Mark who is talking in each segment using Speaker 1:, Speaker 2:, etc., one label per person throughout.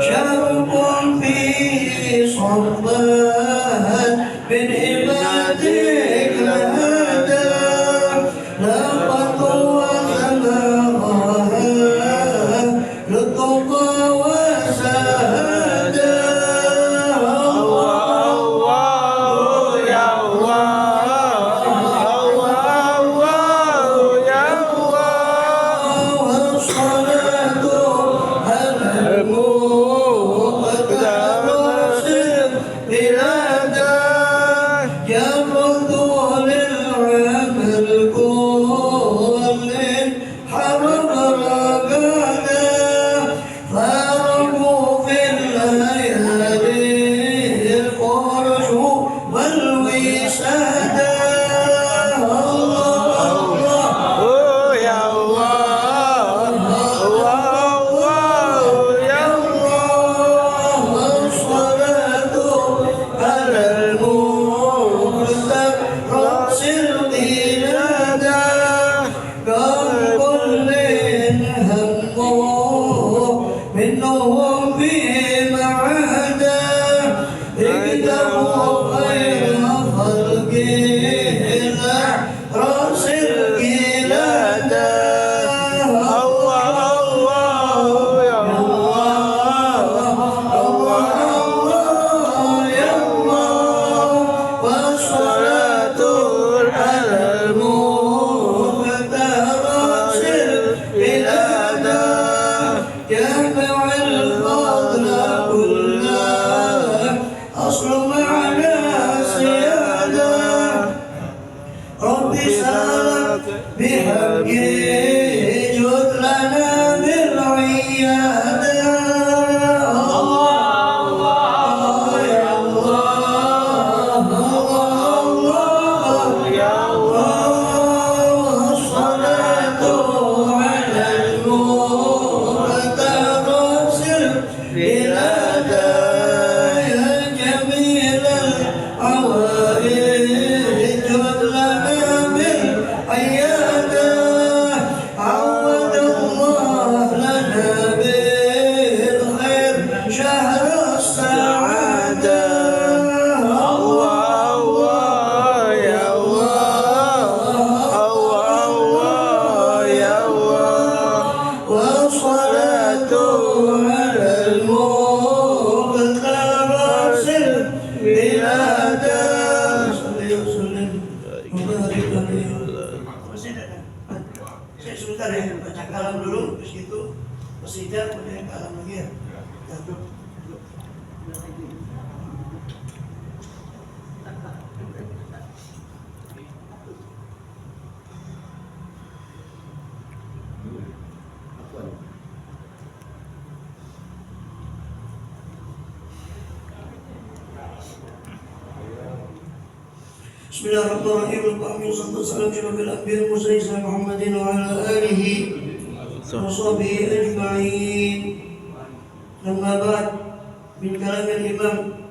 Speaker 1: شرق فيه صبا بلادا جامع الفضل كله أصل معنا سيادة ربي سالك بحقه جد لنا بالعيادة Sebentar ya, baca kalam dulu, terus itu qasidah, kemudian kalam lagi ya. Bismillahirrahmanirrahim. Allahumma shalli ala nabiyyina Muhammadin wa ala alihi wa sahbihi ajma'in. Amma ba'd, min kalam al-imam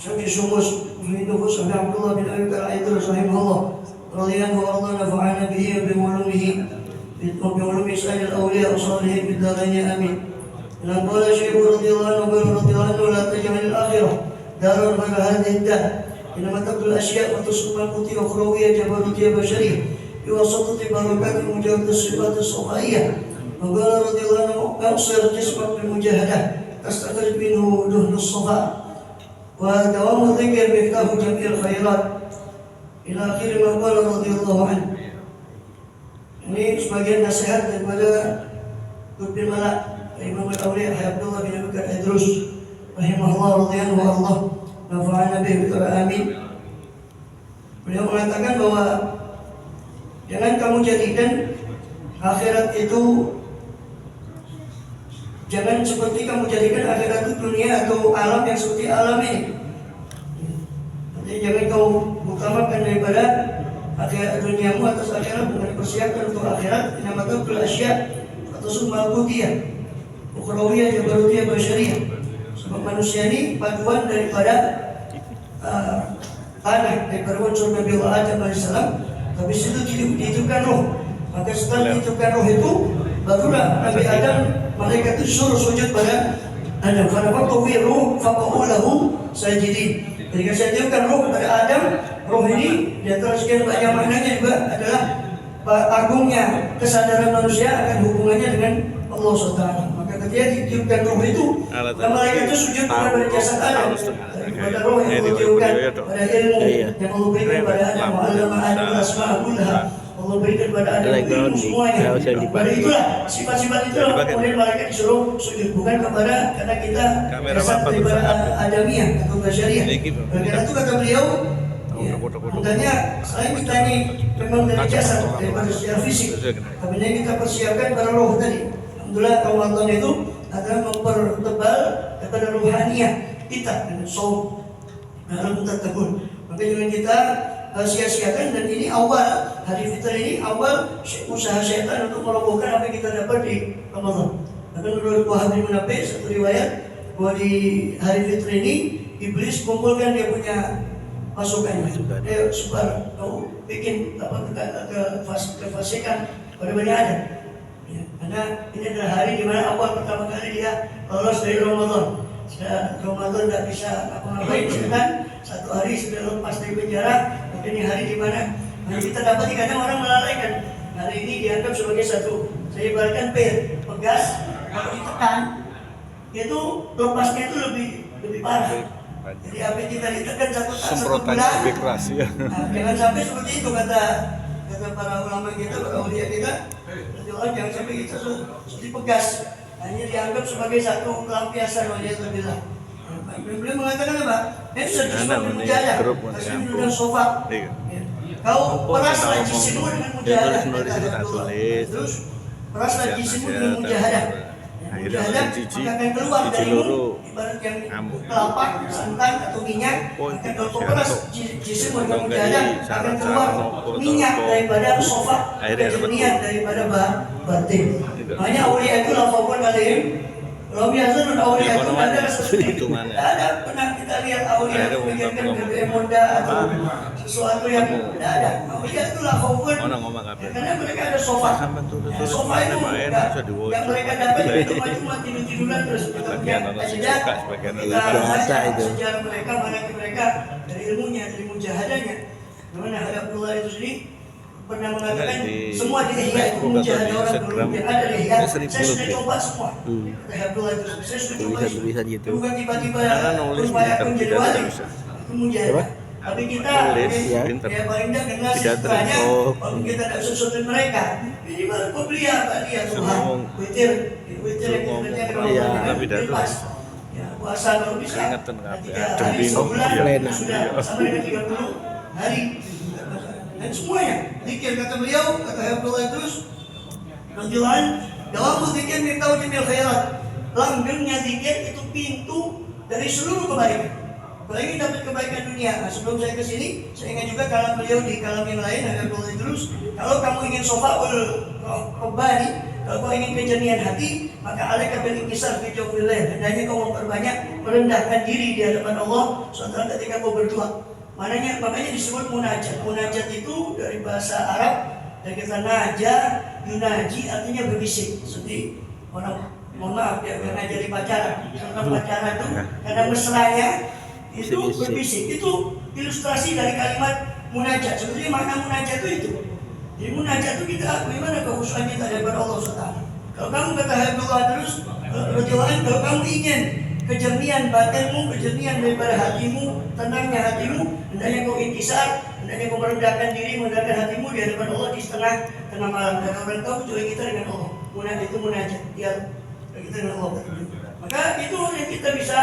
Speaker 1: Syamsi Sumus Muhammad Abdullah bin Abi Bakar Idris rahimahullah radhiyallahu anhu wa nafa'ana bihi wa bi ulumihi wa bi ulumi sayyidil awliya wa salihin bid darain amin. Dan qala Syekh radhiyallahu anhu la taj'al al-akhirah daran ghayra hadhihi ad-dar إنما تقتل الأشياء وتصف الموت أخروية جبروتية بشرية بواسطة بركات مجرد الصفات الصفائية وقال رضي الله عنه أبصر جسمك بالمجاهدة تستخرج منه دهن الصفاء ودوام الذكر مفتاح جميع الخيرات إلى آخر ما قال رضي الله عنه. Ini sebagian nasihat daripada Qutbil Malak Imam Al-Awliya Abdullah bin Abi Bakar Idris rahimahullah radhiyallahu anhu nafa'ana bihi amin. Beliau mengatakan bahwa jangan kamu jadikan akhirat itu, jangan seperti kamu jadikan akhirat itu dunia atau alam yang seperti alam ini. Jadi jangan kau utamakan daripada akhirat duniamu atas akhirat, bukan dipersiapkan untuk akhirat. Nama tabul asya atau summa qudiyah ukhrawiyah jabarutiyah basyariyah. Sebab manusia ini paduan daripada tanah, daripada unsur Nabi Adam AS. Tapi situ dihidupkan roh. Maka setelah dihidupkan roh itu, barulah Nabi Adam, malaikat itu suruh sujud pada Adam. Karena faktawi roh faqa'u lahu sajidin. Ketika saya hidupkan roh kepada Adam, roh ini di antara sekian banyak maknanya juga adalah agungnya kesadaran manusia akan hubungannya dengan Allah SWT. Maka ketika ditiupkan roh itu, malaikat itu sujud kepada jasad Adam, kepada roh yang ditiupkan, pada ilmu yang Allah berikan kepada Adam. Wa'allama Adam al-asma'a kullaha. Allah berikan kepada Adam ilmu semuanya. Pada itulah, sifat-sifat itulah kemudian malaikat disuruh sujud, bukan karena kita jasad daripada Adamiyah atau Basyariyah. Karena itu kata beliau, makanya selain kita ini memang dari jasad, daripada secara fisik, tapi ini kita persiapkan pada roh tadi. Alhamdulillah Ramadan itu adalah mempertebal kepada ruhaniyah kita dengan saum dalam tatakun. Maka jangan kita sia-siakan, dan ini awal hari fitr ini awal usaha syaitan untuk merobohkan apa yang kita dapat di Ramadan. Bahkan menurut Wahab bin Munabbih satu riwayat bahwa di hari fitr ini iblis kumpulkan dia punya pasukannya. Dia sebar, kau bikin apa kefasikan pada Bani Adam. Ya, karena ini adalah hari di mana awal pertama kali dia lolos dari Ramadan. Sudah Ramadan tidak bisa apa-apain, sedang satu hari sudah lepas dari penjara. Maka ini hari di mana kita dapat, kadang orang melalaikan. Hari ini dianggap sebagai satu, saya ibaratkan pegas, kalau ditekan itu lepasnya itu lebih parah. Jadi apa yang kita ditekan satu bulan,
Speaker 2: lebih keras ya.
Speaker 1: Jangan sampai seperti itu kata kata para ulama kita, para ulia kita, radhiyallahu jangan sampai kita dipegas, hanya dianggap sebagai satu pelampiasan waliyadzubillah. Beliau mengatakan apa? Sejumlah mujahadah, dengan sofa. Kau peraslah jisimu dengan mujahadah. Terus peraslah jisimu dengan mujahadah. Mujahadah maka akan keluar darimu ibarat yang kelapa, santan atau minyak. Akan kau peras jisimu dengan mujahadah akan keluar minyak daripada sofa, kejenian daripada batin. Makanya awliya itu lafazun alaihim. Kalau biasa awliya itu ada sesuatu. Ada pernah kita lihat awliya itu menjadikan BBM Honda atau sesuatu yang tidak ada. Awliya itu lafazun. Karena mereka ada sofa. Sofa itu yang mereka dapat itu cuma tidur-tiduran terus. Kita sejarah mereka, mana mereka dari ilmunya, dari mujahadahnya. Dimana Abdullah itu sendiri pernah mengatakan semua di Ihya itu mujahadah orang dulu yang ada di Ihya. Saya sudah coba semua. Abdullah itu saya sudah coba. Bukan tiba-tiba berupaya menjadi wali. Itu mujahadah. Tapi kita ya paling tidak kenal setelahnya. Walaupun kita tidak sesuatu mereka. Ini baru pembelian dia Tuhan. Witir yang kita lepas. Puasa kalau bisa. 3 hari sebulan sudah sampai dengan 30 hari. Dan semuanya zikir kata beliau, kata Abdullah terus lanjutan dalam zikir min tawjimil khairat. Langgengnya zikir itu pintu dari seluruh kebaikan. Kalau ingin dapat kebaikan dunia, nah sebelum saya ke sini, saya ingat juga kalam beliau di kalam yang lain ada Abdullah terus, kalau kamu ingin sofaul kembali, kalau kau ingin kejernihan hati, maka alaika bil inkisar fi jawfillah. Hendaknya kau memperbanyak merendahkan diri di hadapan Allah saat ketika kau berdoa. Makanya disebut munajat. Munajat itu dari bahasa Arab, dari kata naja, yunaji artinya berbisik. Seperti orang, mohon maaf ya, karena jadi pacaran. Karena pacaran itu, karena mesranya itu berbisik. Itu ilustrasi dari kalimat munajat. Sebenarnya makna munajat itu. Jadi munajat itu kita, bagaimana kekhususan kita daripada Allah SWT. Kalau kamu kata Habibullah terus, kalau kamu ingin kejernihan batinmu, kejernihan daripada hatimu, tenangnya hatimu, hendaknya kau intisar, hendaknya kau merendahkan diri, merendahkan hatimu di hadapan Allah di tengah malam. Dan orang tahu kecuali kita dengan Allah. Munajat itu munajat, ya kita dengan Allah. Maka itu yang kita bisa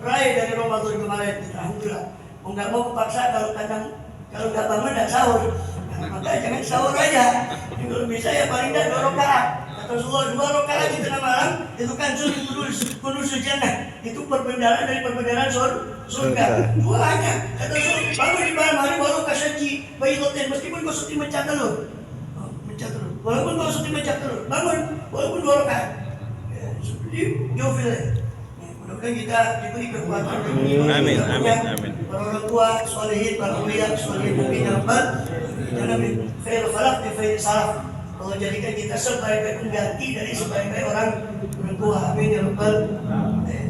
Speaker 1: raih dari Ramadan kemarin. Alhamdulillah. Enggak mau kepaksa kalau nggak bangun nggak sahur. Nah, maka jangan sahur aja. Kalau bisa ya paling tidak 2 rakaat. Kata Rasulullah 2 rakaat di tengah malam itu kan kunus jannah. Itu perbendaharaan dari perbendaharaan surga. 2 hanya. Kata Rasulullah bangun di malam hari walau kasaji bayi loten meskipun kau suti mencak telur. Walaupun kau suti mencak telur, bangun walaupun 2 rakaat. Ya, seperti jofil. Mudah-mudahan kita diberi kekuatan.
Speaker 2: Amin.
Speaker 1: Para orang tua, solehin, para uliya, solehin, mungkin dapat. Jangan khair falak di khair salaf. Allah jadikan kita sebaik-baik pengganti dari sebaik-baik orang tua. Amin ya rabbal alamin.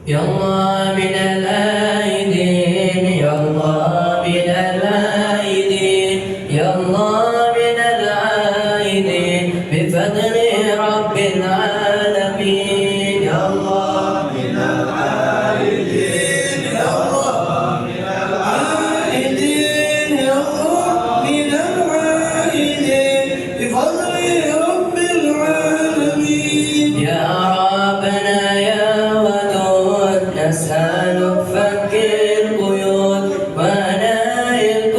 Speaker 3: Ya Allah minal aidin, ya Allah minal aidin, ya Allah minal aidin, bi fadli rabbil alamin. Ya Allah minal aidin, ya Allah minal aidin, ya Allah minal aidin, bi fadli rabbil alamin. Ya Rabbana ya نسألك فك القيود ونائل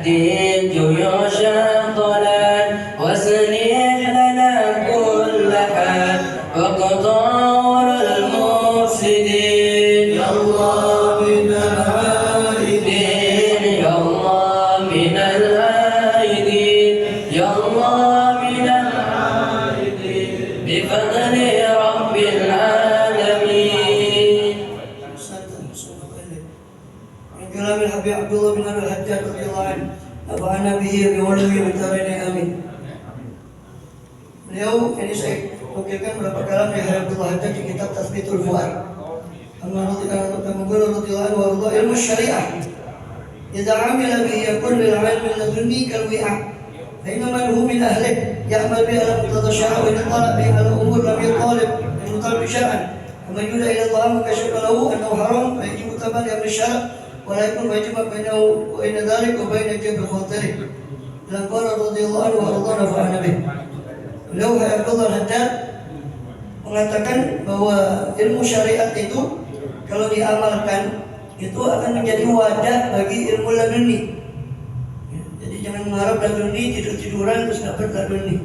Speaker 3: هدي جيوش الضلال واصلح لنا كل حال وقطار المفسدين يا الله من العائدين يا الله من العائدين يا الله من العائدين بفضل رب العالمين.
Speaker 1: من كلام الحبيب عبد الله بن ابي الحجاج رضي الله عنه نفعنا به بعلومه بالدارين امين. Beliau ini saya nukilkan beberapa kalam di Habib Abdullah Haddad di kitab Tathbitul Fuad. Ilmu syariah idza amila bihi yakun lil ilmi ladunni kal wi'a fa inna man huwa min ahlihi ya'mal bi ala muqtada syar'a wa yatala bi ala umur lam yatalib mutalab syar'an wa man yuda ila Allah makashafa lahu annahu haram fa yajibu tabani amri syara' wa la yakun wajib bainahu wa bain dhalik wa bain jabr khatari dan qala radhiyallahu anhu wa radana fa nabi. Beliau Abdullah Haddad mengatakan bahwa ilmu syariat itu kalau diamalkan itu akan menjadi wadah bagi ilmu laduni. Jadi jangan mengharap laduni tidur-tiduran terus dapat laduni.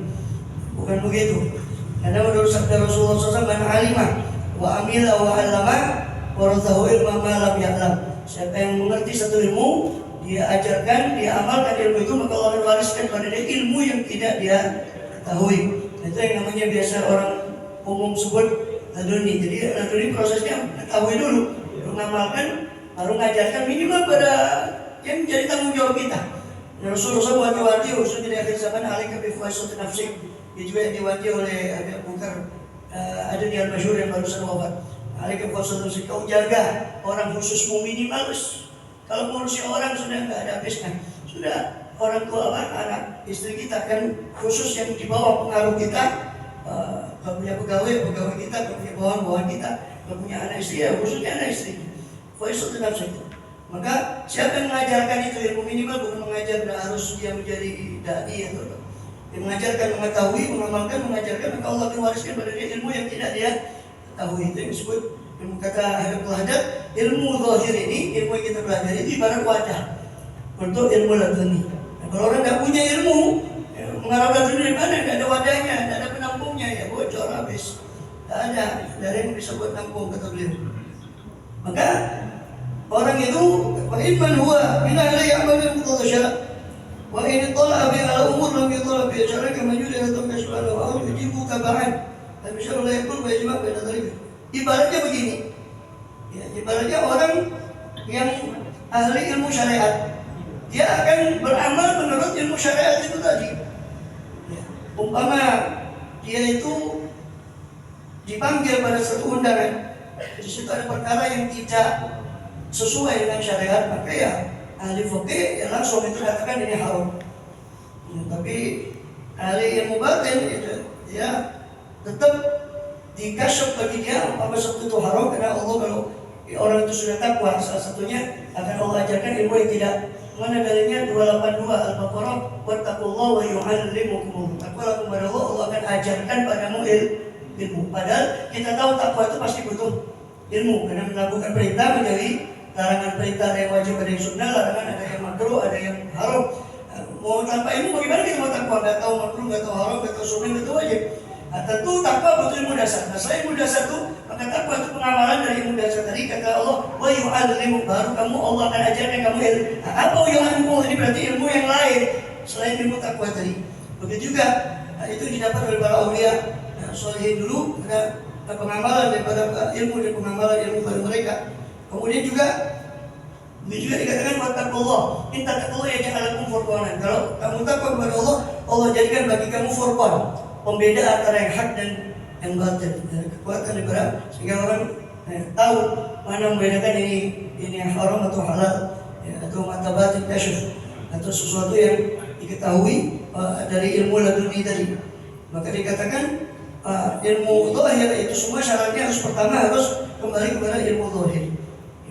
Speaker 1: Bukan begitu. Karena menurut sabda Rasulullah SAW, man alimah wa amila wa allama warathahu ilma ma lam ya'lam. Siapa yang mengerti satu ilmu, dia ajarkan, dia amalkan ilmu itu, maka Allah wariskan pada dia ilmu yang tidak dia ketahui. Itu yang namanya biasa orang umum sebut laduni. Jadi laduni prosesnya ketahui dulu, baru ngamalkan, baru ngajarkan, minimal pada yang menjadi tanggung jawab kita. Rasulullah SAW khususnya di akhir zaman alika bi fuaisat nafsik. Dia juga diwajib oleh Abu Bakar ada di Al-Masyhur yang barusan wafat. Alika bi fuaisat nafsik, kau jaga orang khususmu minimal. Kalau ngurusi orang sudah enggak ada habisnya. Sudah orang tua anak istri kita kan khusus yang di bawah pengaruh kita. Kalau punya pegawai kita, kalau punya bawahan kita, kalau punya anak istri ya khususnya anak istri. Fuaisat nafsik. Maka siapa yang mengajarkan itu ilmu minimal, bukan mengajar harus dia menjadi dai atau dia mengajarkan, mengetahui, mengamalkan, mengajarkan, maka Allah akan wariskan pada dia ilmu yang tidak dia ketahui. Itu yang disebut ilmu kata Habib Haddad, ilmu zahir ini, ilmu yang kita belajar itu ibarat wadah untuk ilmu laduni. Nah, kalau orang tidak punya ilmu, mengharap laduni dari mana? Tidak ada wadahnya, tidak ada penampungnya, ya bocor habis. Tidak ada yang bisa buat nampung, kata beliau. Maka orang itu wa iman huwa min ahli ya'mal bi muqtada syara' wa in tala'a bi ala umur lam yutalab bi syara' kama yuridu an yashfa'ala wa yujibu tab'an dan bisa la yakun wa yajma' baina dzalik. Ibaratnya begini. Ya, ibaratnya orang yang ahli ilmu syariat, dia akan beramal menurut ilmu syariat itu tadi. Ya, umpama dia itu dipanggil pada satu undangan, di situ ada perkara yang tidak sesuai dengan syariat, maka ya ahli fikih ya langsung itu katakan ini haram. Tapi ahli ilmu batin ya tetap dikasyaf bagi dia apa sesuatu itu haram, karena Allah kalau orang itu sudah takwa, salah satunya akan Allah ajarkan ilmu yang tidak. Mana dalilnya 282 Al-Baqarah, wattaqullaha wa yu'allimukumullah. Takwalah kepada Allah, Allah akan ajarkan padamu ilmu. Padahal kita tahu takwa itu pasti butuh ilmu, karena melakukan perintah menjadi larangan, perintah ada yang wajib, ada yang sunnah, larangan ada yang makruh, ada yang haram. Mau tanpa ilmu bagaimana kita mau takwa? Gak tahu makruh, gak tahu haram, gak tahu sunnah, gak tahu wajib. Nah, tentu takwa butuh ilmu dasar. Nah, selain ilmu dasar itu, maka takwa itu pengamalan dari ilmu dasar tadi. Kata Allah, wa yu'allimu, baru kamu Allah akan ajarkan kamu ilmu. Nah, apa yu'allimu? Ini berarti ilmu yang lain selain ilmu takwa tadi. Begitu juga itu didapat oleh para aulia sholihin dulu, ada pengamalan daripada ilmu dan pengamalan ilmu pada mereka. Kemudian juga dikatakan wattaqullah, minta takwa ya ja'alakum furqanan. Kalau kamu takwa kepada Allah, Allah jadikan bagi kamu furqan, pembeda antara yang hak dan yang batil. Kekuatan daripada sehingga orang tahu mana membedakan ini yang haram atau halal, ya, atau mata batin kasyaf, atau sesuatu yang diketahui dari ilmu laduni tadi. Maka dikatakan ilmu zahir itu semua syaratnya harus pertama harus kembali kepada ilmu zahir.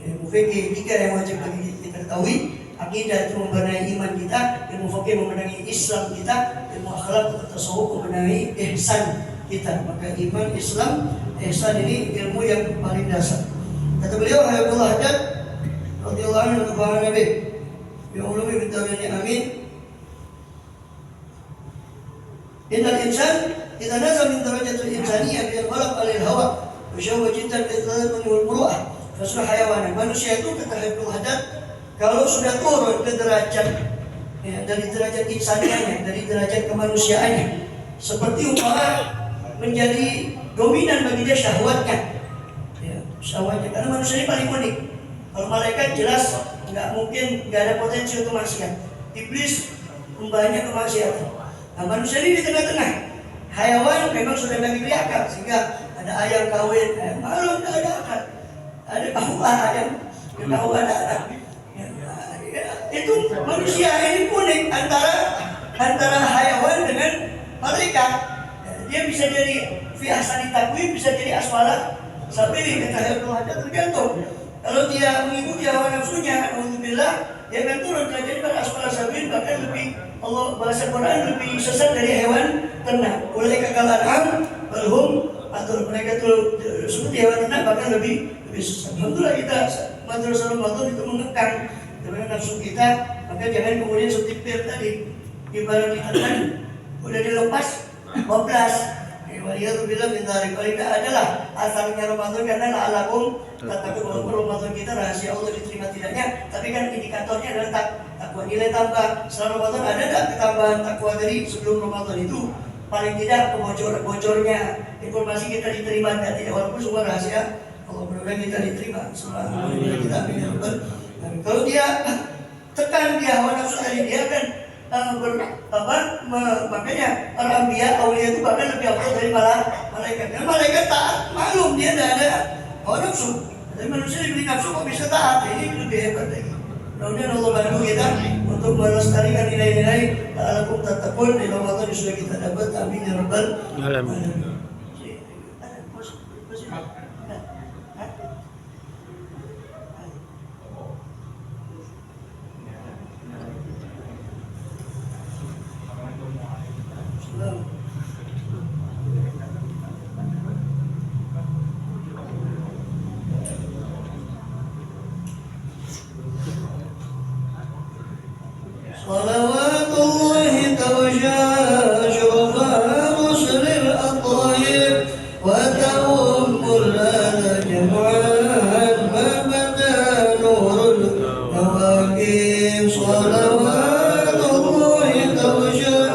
Speaker 1: Ilmu fikih tiga yang wajib bagi kita ketahui. Akidah itu membenahi iman kita, ilmu fikih membenahi Islam kita, ilmu akhlak atau tasawuf membenahi ihsan kita. Maka iman, Islam, ihsan ini ilmu yang paling dasar. Kata beliau Habibullah Haddad radhiyallahu anhu kepada Nabi, بعلوم بالدارين آمين. إن الإنسان إذا نزل من درجة الإنسانية بينغلق على الهوى وشهوة جدا الإطلاق والمروءة فصار حيوانا. Manusia itu kata Ibnu Haddad, kalau sudah turun ke derajat ya, dari derajat insaniannya, dari derajat kemanusiaannya, seperti umpama menjadi dominan bagi dia syahwatnya, ya, syahwatnya. Karena manusia ini paling unik. Kalau malaikat jelas nggak mungkin, nggak ada potensi untuk maksiat. Iblis banyak kemaksiatan. Nah, manusia ini di tengah-tengah. Hayawan memang sudah bagi akal, sehingga ada ayam kawin, malu nggak ada akal. Ada bahwa ayam, tahu ada anak. Itu manusia ini unik antara hayawan dengan malaikat. Dia bisa jadi fi ahsani taqwim, bisa jadi asfala sabilin, kata Ibnu Haddad, tergantung. Kalau dia mengikuti hawa nafsunya, alhamdulillah, dia akan turun derajatnya pada asfala sabilin, bahkan lebih, Allah bahasa Quran lebih sesat dari hewan ternak. Ulaika kal an'am bal hum atau mereka itu seperti hewan ternak, bahkan lebih sesat. Alhamdulillah kita madrasah Ramadan itu mengekang dengan nafsu kita, maka jangan kemudian seperti pir tadi, ibarat ditekan, udah dilepas, bablas. Waliyadzubillah min dzalik. Tidak adalah asalnya Ramadan karena la'alakum tattaqun. Walaupun Ramadan kita rahasia Allah diterima tidaknya, tapi kan indikatornya adalah takwa, nilai tambah. Setelah Ramadan ada tak ketambahan takwa dari sebelum Ramadan itu? Paling tidak bocornya informasi kita diterima dan tidak, walaupun semua rahasia Allah, mudah-mudahan kita diterima. Semoga kita amin ya rabbal alamin. Kalau dia tekan dia hawa nafsu tadi, dia akan makanya para anbiya, aulia itu bahkan lebih afdal dari malaikat. Karena malaikat taat, maklum dia tidak ada hawa nafsu. Tapi manusia diberi nafsu kok bisa taat, ini lebih hebat lagi. Mudah-mudahan Allah bantu kita untuk melestarikan nilai-nilai la'alakum tattaqun di Ramadan yang sudah kita dapat. Amin ya rabbal alamin. صلوات الله توجه شرفاء رسل الأطايب وتؤم الآن جمعان ما بدا نور الكواكب. صلوات الله توجه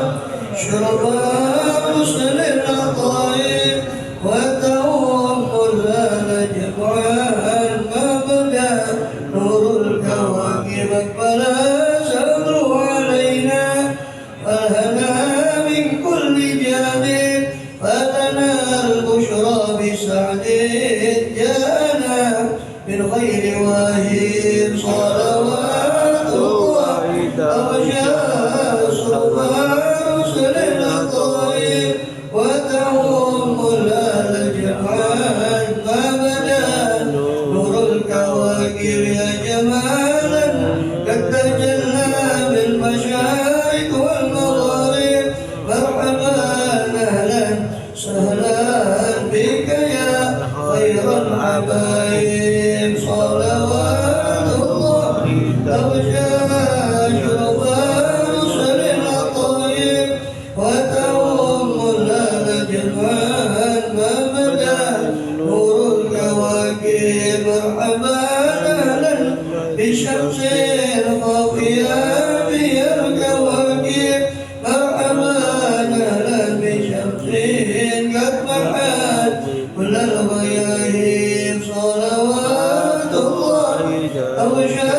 Speaker 1: شرفاء رسل الأطايب وتؤم الآن جمعان ما بدا نور الكواكب. أقبل بسعد جاءنا من خير واهب. صلوات الله توجه صفاء رسل الأطايب وتعم الآل جمعان ما بدا نور الكواكب. يا جمالا قد تجلى بالمشارق والمغارب. مرحبا أهلا سهلا بك يا خير الحبايب. صلوات الله توجه شرفاء رسل الأطايب وتؤم الآن جمعان ما بدا نور الكواكب. مرحبا أهلا بشمس خافية بها الكواكب. مرحبا أهلا بشمس قد محت كل الغياهب. صلوات الله توجه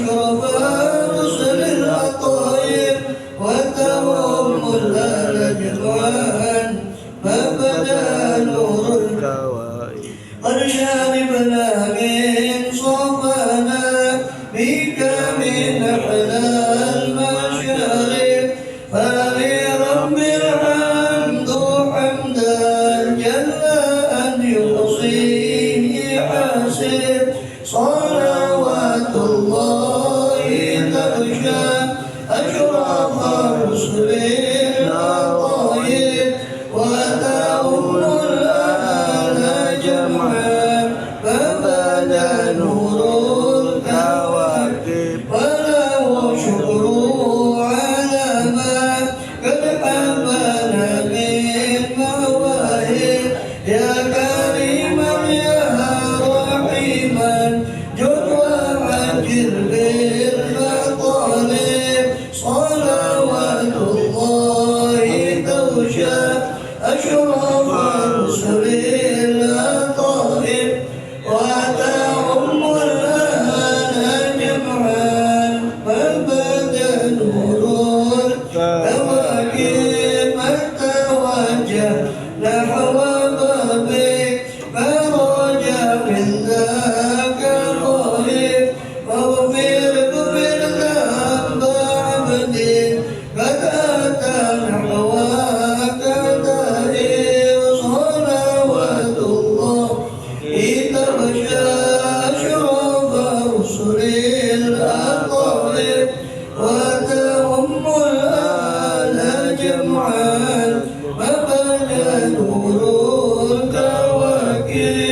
Speaker 1: شرفاء رسل الأطايب وتؤم الآل جمعان ما بدا نور الكواكب. قد شربنا من صفانا بك من أحلى المشارب. فلرب الحمد حمدا جل أن يحصيه حاسب. صلوات الله تغشى أشرف رسل الأطايب وتؤم الآل جمعا فبدا نور الكواكب. وله الدين فتاة وتدائر صلوات الله تغشى شرف رسل الأطهر وتهم الآل جمعا وبدا نور الكواكب.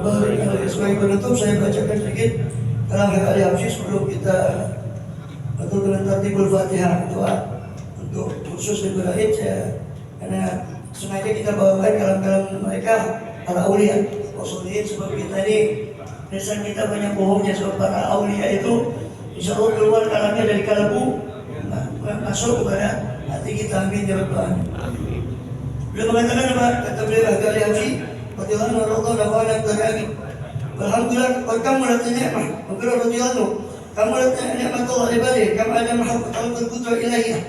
Speaker 1: Baik, sebagai penutup saya bacakan sedikit kalam Ali Habsyi sebelum kita aturkan tartibul Fatihah doa untuk khusus Ibrahim saya karena sengaja kita bawakan kalam-kalam mereka para aulia Rasulullah sebab kita ini lisan kita banyak bohongnya sebab para aulia itu insya Allah keluar kalamnya dari kalamu masuk kepada hati kita. Amin ya rabbal alamin. Beliau mengatakan apa? Kata beliau Ali Habsyi radhiyallahu anhu nafa'ana bihi. Alhamdulillah qad kamalat ni'mah wa qala radhiyallahu kamalat ni'matullah ibadihi kama anna mahabbatal qudra ilayhi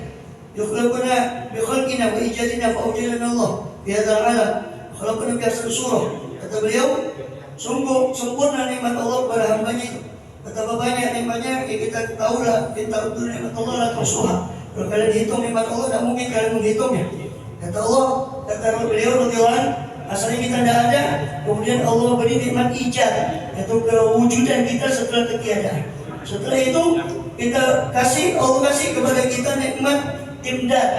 Speaker 1: yukhlaquna bi khalqina wa ijadina fa awjadana Allah fi hadzal alam khalaqana bi asri surah. Kata beliau sungguh sempurna nikmat Allah kepada hambanya itu. Betapa banyak nikmatnya yang kita tahulah kita udah nikmat Allah la tuhsuha. Kalau kalian hitung nikmat Allah tidak mungkin kalian menghitungnya. Kata Allah, kata beliau radhiyallahu asalnya kita tidak ada, kemudian Allah beri nikmat ijad, yaitu kewujudan kita setelah ketiadaan. Setelah itu kita Allah kasih kepada kita nikmat imdad.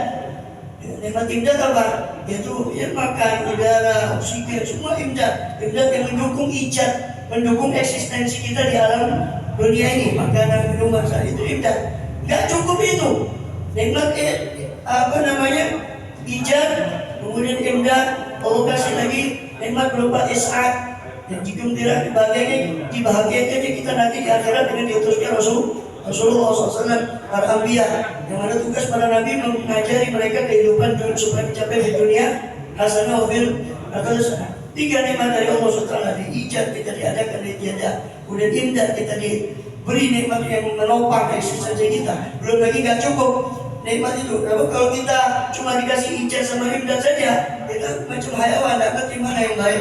Speaker 1: Nikmat imdad apa? Yaitu makan, udara, oksigen, semua imdad. Imdad yang mendukung ijad, mendukung eksistensi kita di alam dunia ini. Makanan, minuman, saat itu imdad. Gak cukup itu. Nikmat ijad, kemudian imdad. Allah kasih lagi nikmat berupa is'ad yang jika dibahagiakannya kita nanti di akhirat dengan diutusnya Rasulullah SAW, para anbiya yang ada tugas para nabi mengajari mereka kehidupan supaya mencapai di dunia hasanah fil akhirah. 3 nikmat dari Allah SWT, diijad kita diadakan di tiada, kemudian imdad kita diberi nikmat yang menopang eksistensi kita. Belum lagi gak cukup nikmat itu. Kalau kita cuma dikasih ijaz sama imdad saja, kita macam hayawan, tak ngerti mana yang baik,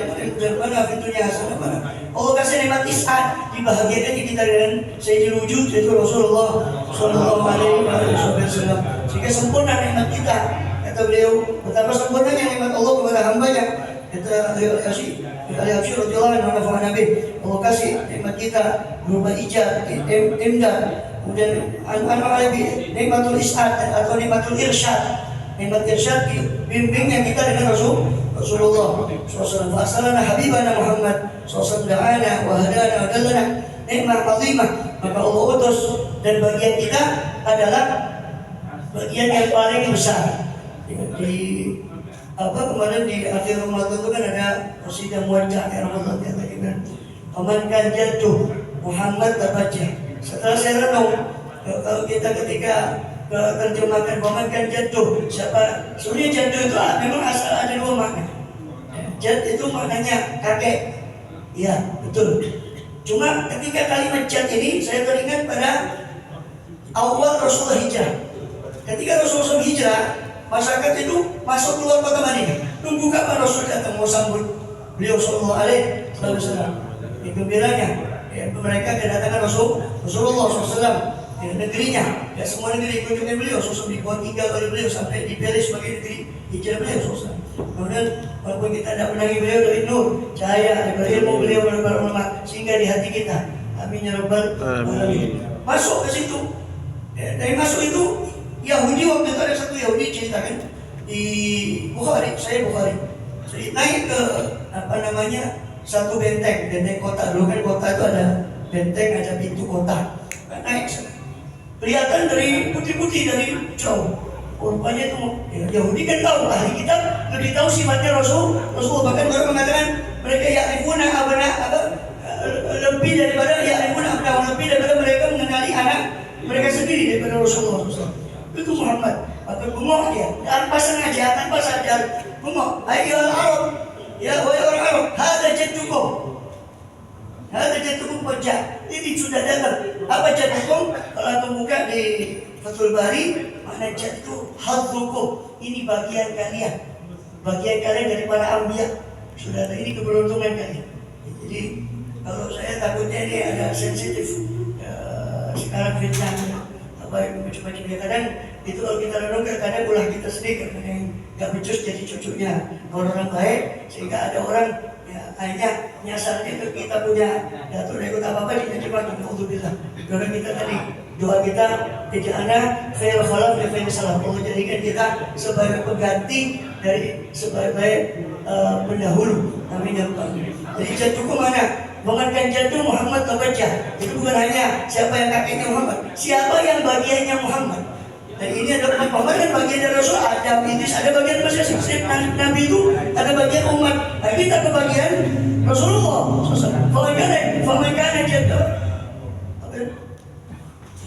Speaker 1: mana fiturnya hasanah, mana. Allah kasih nikmat is'ad, dibahagiakan kita dengan sayyidil wujud, yaitu Rasulullah sallallahu alaihi wasallam. Sehingga sempurna nikmat kita. Kata beliau, betapa sempurnanya nikmat Allah kepada hambanya. Kata Ali Habsyi radhiyallahu anhu nafa'ana bihi. Allah kasih nikmat kita berupa ijaz, imdad. Kemudian nikmatul is'ad atau nikmatul irsyad. Nikmat irsyad bimbingnya kita dengan Rasulullah SAW. Fasalana habibana Muhammad SAW da'ana wa hadana wa dallana nikmah azimah. Maka Allah utus dan bagian kita adalah bagian yang paling besar. Kemarin di akhir Ramadan itu kan ada qasidah muwajjah yang Ramadan yang tadi kan. Aman kan jatuh Muhammad terbaca. Setelah saya renung, kalau kita ketika terjemahkan pamankan jatuh, siapa? Sebenarnya jatuh itu memang asal ada 2 makna. Jad itu maknanya kakek, ya betul. Cuma ketika kalimat jad ini saya teringat pada awal Rasulullah hijrah. Ketika Rasulullah hijrah, masyarakat itu masuk keluar kota Madinah. Tunggu kapan Rasul datang mau sambut beliau sallallahu alaihi wasallam. Gembiranya. Ya, mereka kedatangan Rasulullah SAW di negerinya. Ya, semua negeri kunjungi beliau. SAW dibuat 3 kali beliau sampai dipilih sebagai negeri hijrah beliau SAW. Kemudian walaupun kita tidak menangi beliau dari nur, cahaya, dari ilmu beliau dari para ulama sehingga di hati kita. Amin ya rabbal alamin. Masuk ke situ. Ya, dari masuk itu Yahudi waktu itu ada satu Yahudi ceritakan di Bukhari, saya Bukhari. Jadi naik ke satu benteng kota. Dulu kan kota itu ada benteng, ada pintu kota. Naik sana. Kelihatan dari putih-putih dari jauh. Rupanya itu Yahudi kan tahu, ahli kitab lebih tahu sifatnya Rasulullah. Bahkan mereka mengatakan mereka ya'rifuna lebih daripada mereka mengenali anak mereka sendiri daripada Rasulullah SAW. Itu Muhammad. Maka bengok dia, tanpa sengaja, tanpa sadar bengok. Ayyuhal Arab, ya wahai orang Arab, hada jaddukum pejah. Ini sudah dengar. Apa jaddukum? Kalau antum buka di Fathul Bari, makna jad itu hadzukum. Ini bagian kalian dari para anbiya. Sudah ada, ini keberuntungan kalian. Jadi kalau saya takutnya ini agak sensitif. Sekarang fitnah. apa yang macam-macam ya. Kadang itu kalau kita renungkan, kadang ulah kita sendiri kadang yang nggak becus jadi cucunya orang baik, sehingga ada orang ya akhirnya nyasarnya ke kita punya datuk ikut apa-apa diterima untuk kita. Karena kita tadi doa kita tidak ada khair khalaf dan khair salam. Allah jadikan kita sebagai pengganti dari sebagai pendahulu. Amin ya Rabbal alamin. Jadi jatuh ke mana? Mengenkan jatuh Muhammad terbaca. Itu bukan hanya siapa yang kakeknya Muhammad, siapa yang bagiannya Muhammad. Dan ini adalah Muhammad dan bagian dari Rasul Adam, Idris, ada bagian masing-masing Nabi itu, ada bagian umat. Nah, kita ke bagian Rasulullah. Famankan jatuh.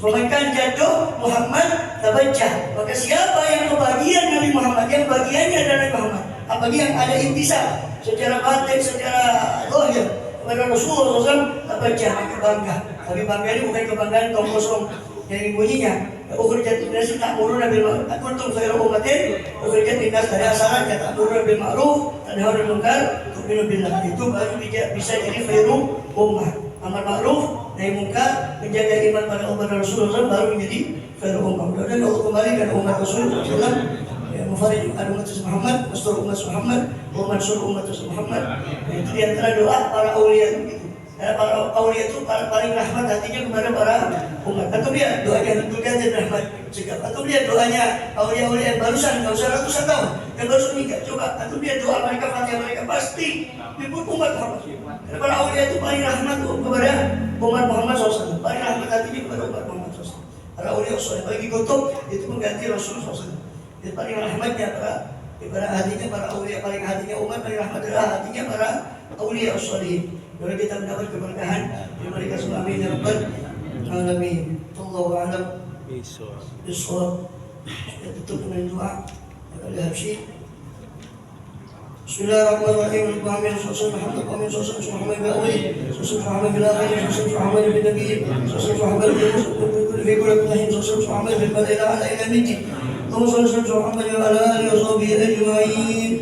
Speaker 1: Famankan jatuh Muhammad terbaca. Maka siapa yang kebagian Nabi Muhammad, yang bagiannya adalah Nabi Muhammad, apalagi yang ada intisab secara batin, secara zahir kepada Rasulullah SAW, terbaca bangga. Tapi bangga ini bukan kebanggaan kaum kosong yang bunyinya. Ukhrijat linnas ta'muruna bil ma'ruf, kuntum khairu ummatin ukhrijat linnas, dari asalan ya ta'muruna bil ma'ruf tanhauna 'anil munkar tu'minu billah. Itu baru bisa jadi khairu ummah. Amar ma'ruf nahi munkar, menjaga iman pada umat Rasulullah SAW baru menjadi khairu ummah. Mudah-mudahan Allah kembalikan umat Rasulullah SAW ya, mufarij umat Muhammad, mastur umat Muhammad, mansur umat Muhammad. Itu di antara doa para aulia itu. Para aulia itu paling rahmat hatinya kepada para umat. Atau lihat doanya untuk ganti rahmat segala. Atau lihat doanya aulia-aulia yang barusan, nggak usah ratusan tahun, yang baru meninggal. Coba, atau lihat doa mereka, fatihah mereka pasti disebut umat Muhammad. Karena para aulia itu paling rahmat kepada umat Muhammad SAW. Paling rahmat hatinya kepada umat Muhammad SAW. Para aulia SAW, bagi kutub itu mengganti Rasulullah SAW. Jadi paling rahmatnya para hatinya para aulia, paling hatinya umat, paling rahmat adalah hatinya para aulia SAW. Doa kita mendapat keberkahan dari mereka semua. Amin ya Rabbal alamin. Wallahu a'lam bishawab. Kita tutup dengan doa oleh Habsyi. Bismillahirrahmanirrahim. Amin. Sallallahu alaihi wa sallam. Muhammad bin Ali, sallallahu Muhammad bin Ali, sallallahu Muhammad bin Nabi, sallallahu Muhammad bin fi kulli tahim, sallallahu Muhammad bin Badila ala ila minti. Sallallahu Muhammad wa ala alihi wa sahbihi ajma'in.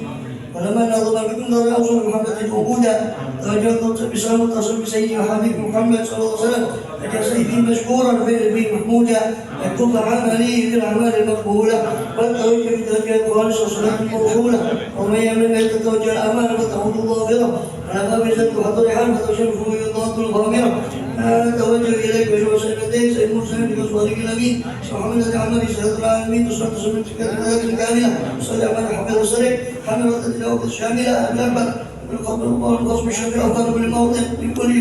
Speaker 1: ولما نظم بكم نظر أوصل محمد وجودا توجهت بسلام التصل بسيدنا حبيب محمد صلى الله عليه وسلم فجاء سيدي مشكورا وفعل به محمودا يكتب عملي في الأعمال المقبولة والتوجه بتوجه خالص وصلاة موصولة ومن يمن يتوجه الأمانة فتعود الظاهرة على باب زد وحضر حال فتشرف ويضاط الغامرة توجه إليك بشوى سيدتين سيد مرسل بصديق الأمين محمد العمل سيد العالمين تصلى تسلم تكاد الكاملة صلى على حفظ السريع حملة التلاوة الشاملة الأكبر بالقبر الله القصب الشفيع أفضل بالموطن بكل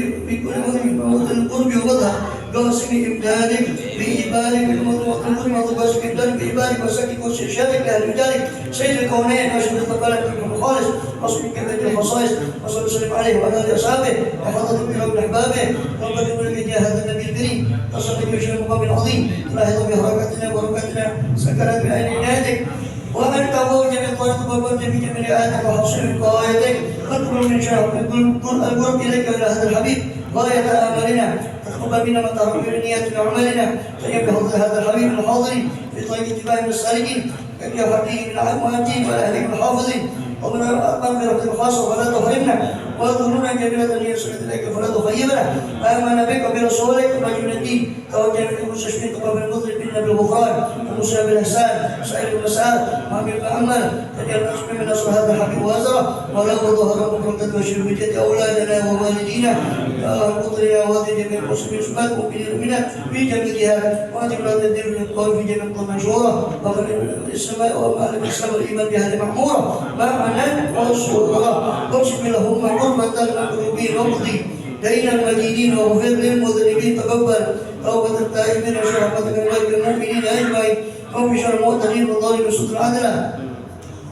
Speaker 1: موطن القرب ووضع قاسم إمدادك بإبارك بالموطن والقرب قاسم إمدادك بإبارك وسكك وشارك لأهل ذلك سيد الكونين أشهد التقالك بكم خالص أصبح كبير الخصائص وصلى وسلم عليه وعلى آله وأصحابه وحضرة بكرة من أحبابه ربنا ولك جاء هذا النبي الكريم تصل بوجه المقام العظيم لاحظ بحركاتنا وبركاتنا سكنت بعين عنايتك وأن تقول جميع الطريق وقلت في جميع آدم وحصل قائدك واذكر من شاء القرب إليك إلى هذا الحبيب غاية آمالنا تتقبل منا ما تهرب من نياتنا وأعمالنا فليبلغ هذا الحبيب الحاضرين في طريق اتباع السالكين كم يفرقه من المهاجرين والأهلين والحافظين ومن المغفرة الخاصة فلا تحرمنا واذكرنا جميلة يسرد إليك فلا تخيبنا وآمنا بك وبرسولك رجل الدين توجه من المستشفين تقبل المظلم منا بالغفران وموسى بالإحسان سائر المسائل وعمل بأمل تجعل نصر من نصر هذا الحبيب وأزره ولا ظهر مكرمة وشربية أولادنا ووالدينا وقضينا وهذه جميع المسلمين سبحانه ومؤمنين المؤمنات في جميعها وأتم لنا الدين للقول في جميع القوم منشورة وغير السماء وما الإسلام والإيمان بهذه معمورة ما معنى والصورة واكشف لهم قربة المقلوبين واقضي دين المدينين واغفر للمذنبين تقبل توبة التائبين وشرفتك من المؤمنين أجمعين وفي شر المعتدين والظالمين ستر عدلا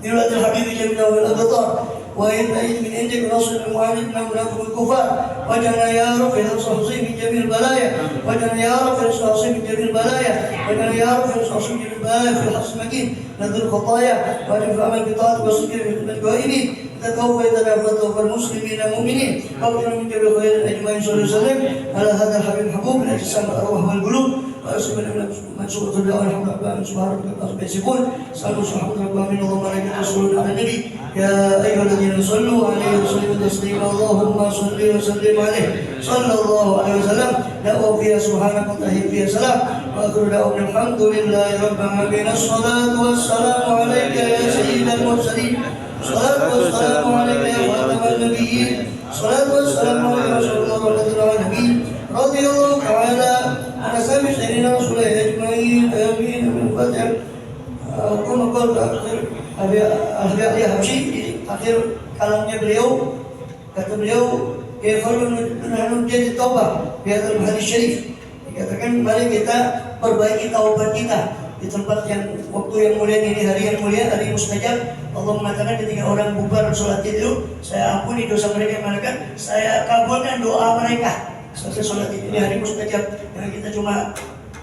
Speaker 1: بولاد الحبيب جميعا والأبطار وإن من عندك نصر المعاندنا منافق الكفار وجعلنا يا رب في نصر حصين من جميع البلايا وجعلنا يا رب في نصر حصين من جميع البلايا وجعلنا يا رب في نصر حصين من جميع البلايا في الحص المكين نذر الخطايا وأجعل في عمل بطاعتك وسكر في القائمين تتوفيتنا فتوفى المسلمين المؤمنين واغفر من جميع الخير اجمعين صلى الله عليه وسلم على هذا الحبيب الحبوب من اجسام الارواح والقلوب واسلم من منصوبة الله والحمد لله سبحانه وتعالى يصفون صلوا سبحانه وتعالى من الله وملائكته يصلون على النبي يا ايها الذين صلوا عليه وسلموا تسليما اللهم صل وسلم عليه صلى الله عليه وسلم لا فيها سبحانك وتحيي فيها سلام وآخر دعوانا الحمد لله رب العالمين. الصلاة والسلام عليك يا سيد المرسلين. الصلاة والسلام عليك يا خاتم النبيين. الصلاة والسلام عليك يا رسول الله ورحمة العالمين. رضي الله تعالى عن سامي سيدنا رسول الله أجمعين. آمين. من الفاتحة. Aku mengkol ahli Habsyi di akhir kalamnya beliau, kata beliau, ya kalau menurut jadi taubat di dalam hadis syarif dikatakan mari kita perbaiki taubat kita di tempat yang waktu yang mulia ini, hari yang mulia, hari mustajab. Allah mengatakan ketika orang bubar sholat itu, saya ampuni dosa mereka, melainkan saya kabulkan doa mereka selesai sholat itu. Ini hari mustajab yang kita cuma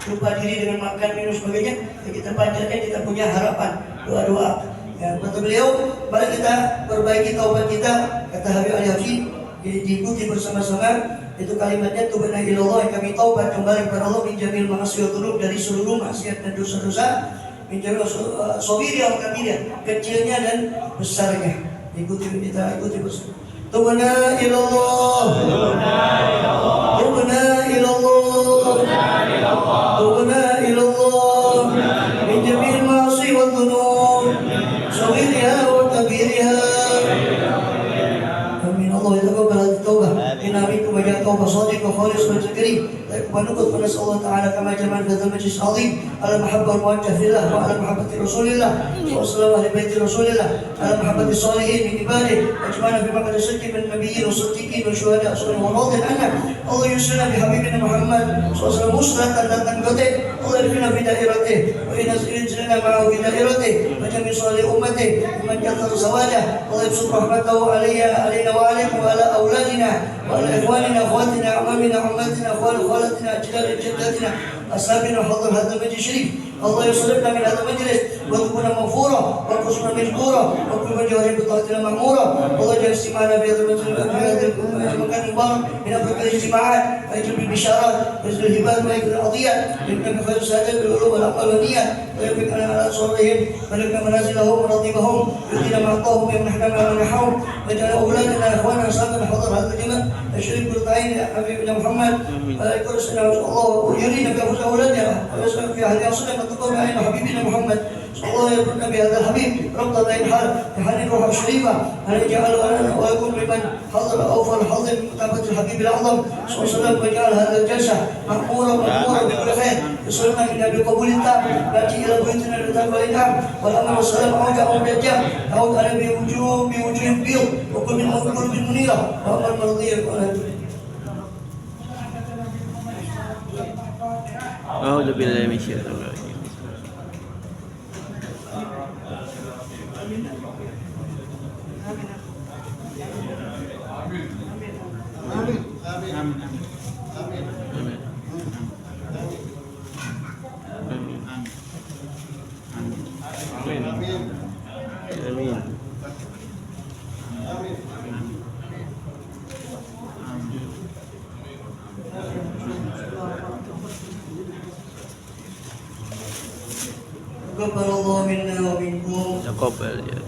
Speaker 1: lupa diri dengan makan, minum, sebagainya, ya kita panjatkan, kita punya harapan, doa-doa. Ya, kata beliau, mari kita perbaiki taubat kita, kata Habib Ali Habsyi, diikuti bersama-sama. Itu kalimatnya, tubna ilallah, kami taubat kembali kepada Allah, min jamil ma'asi wa dzunub, dari seluruh maksiat dan dosa-dosa, min jamil sawiri al kabirah, kecilnya dan besarnya. Kita ikuti bersama. Tubna ilallah, tubna ilallah, tubna ilallah, min jamil ma'asi wa dzunub, sawiriha wa kabiriha. Amin. Allah yataqabbal at-taubah. Inna minkum wajah taubat sadiq wa khalis wa karim. ونقول فنسأل الله تعالى كما جمعنا في هذا المجلس العظيم على المحبة والموجه في الله وعلى محبة رسول الله وصلى أهل بيت رسول الله على محبة الصالحين من عباده واجمعنا في مقعد الصدق من النبيين والصديقين والشهداء صلى الله عليه وسلم. الله يسرنا بحبيبنا محمد صلى الله عليه وسلم مسرة لا تنقطع. الله يرفعنا في دائرته وينزلنا معه في دائرته وجميع صالح أمته ومن كثر زواجه. الله يبسط رحمته علينا وعليكم وعلى أولادنا وعلى إخواننا أخواتنا أعمامنا عماتنا أخوالنا أجداد جداتنا أصحابنا حضر هذا المجلس الشريف. الله يصرفنا من هذا المجلس وارزقنا مغفورا وارزقنا مجبورا وكل من جوهر بطاعتنا مأمورا. الله يجعل استماعنا في هذا المجلس في هذا المكان المبارك من أفضل الاجتماعات ويجعل بالبشارات ويجعل الهبات ويجعل الأضياء ويجعل بخير السعادة بالقلوب والأقوال والنيات ويوفقنا على أسرارهم ويجعل منازلهم ونظيمهم يؤتينا ما أعطاهم ويمنحنا ما منحهم ويجعل أولادنا إخواننا أصحابنا حضر هذا الجمع الشريف بالطاعين حبيبنا محمد ويذكر سنة الله ويرينا في أنفس أولادنا ويسلم في أهل أصلنا وتقوم علينا حبيبنا محمد صلى الله عليه وسلم بهذا الحبيب ربط بين حال بحال الروح الشريفة أن يجعل لنا ويكون لمن حضر أوفر الحظ من متابعة الحبيب الأعظم صلى الله عليه وسلم ويجعل هذا الجلسة مأمورا بكل خير يصلنا إلى بقبول التام نأتي إلى بيتنا بالتقوى والإنعام والأمن والسلام عود الجام عود على بوجوه بيض وكل من قلوب منيرة وأمر مرضية.
Speaker 2: أعوذ بالله من الشيطان الرجيم.
Speaker 1: تقبل الله منا ومنكم.
Speaker 2: تقبل يا